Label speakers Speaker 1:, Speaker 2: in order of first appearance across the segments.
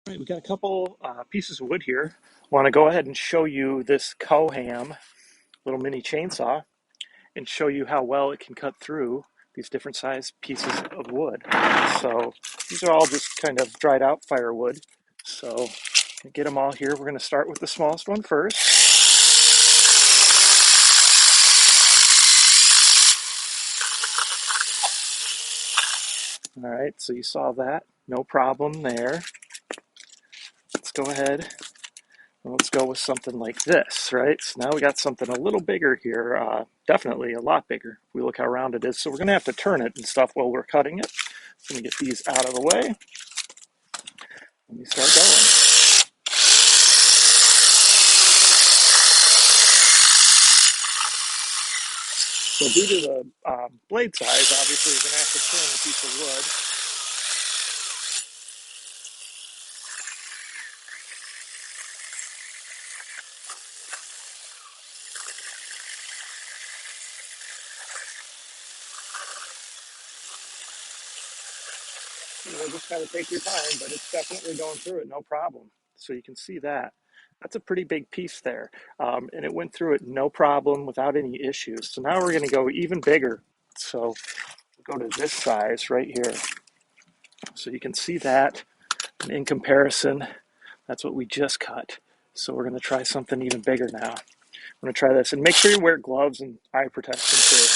Speaker 1: All right, we got a couple pieces of wood here. Want to go ahead and show you this KOHAM little mini chainsaw and show you how well it can cut through these different size pieces of wood. So these are all just kind of dried out firewood. So get them all here. We're going to start with the smallest one first. All right, so you saw that. No problem there. Let's go ahead. Let's go with something like this, right? So now we got something a little bigger here, definitely a lot bigger. If we look how round it is. So we're going to have to turn it and stuff while we're cutting it. So let me get these out of the way. Let me start going. So due to the blade size, obviously you're going to have to turn the piece of wood. Just kind of take your time, but it's definitely going through it, no problem. So you can see that. That's a pretty big piece there. And it went through it no problem without any issues. So now we're going to go even bigger. So we'll go to this size right here. So you can see that in comparison, that's what we just cut. So we're going to try something even bigger now. I'm going to try this, and make sure you wear gloves and eye protection too.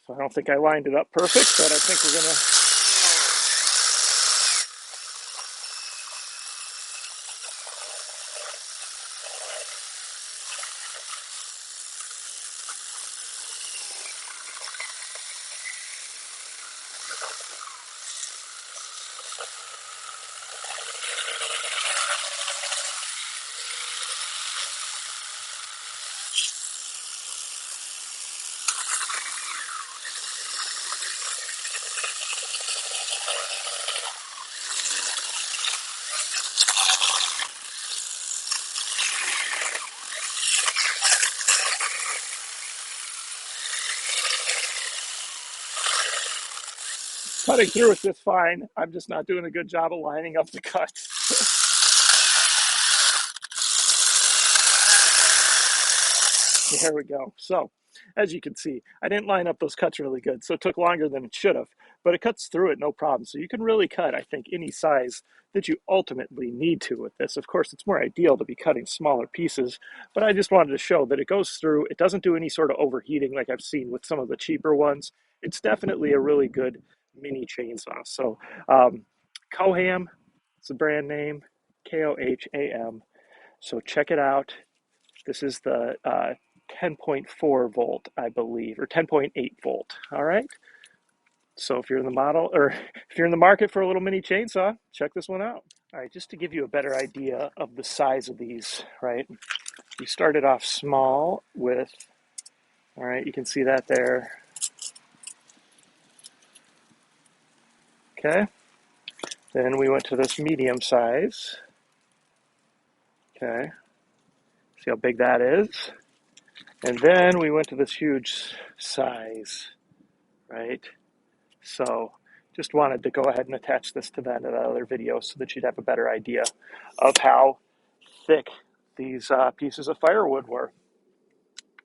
Speaker 1: So I don't think I lined it up perfect, but I think we're going to. Cutting through it just fine. I'm just not doing a good job of lining up the cuts. There we go. So, as you can see, I didn't line up those cuts really good, so it took longer than it should have, but it cuts through it no problem. So you can really cut, I think, any size that you ultimately need to with this. Of course, it's more ideal to be cutting smaller pieces, but I just wanted to show that it goes through. It doesn't do any sort of overheating like I've seen with some of the cheaper ones. It's definitely a really good mini chainsaw. So, KOHAM, it's the brand name, KOHAM. So check it out. This is the 10.4 volt, I believe, or 10.8 volt. All right. So if you're in the model, or if you're in the market for a little mini chainsaw, check this one out. All right, just to give you a better idea of the size of these, right? We started off small with, all right, you can see that there. Okay. Then we went to this medium size. Okay. See how big that is? And then we went to this huge size, right? So just wanted to go ahead and attach this to that other video so that you'd have a better idea of how thick these pieces of firewood were.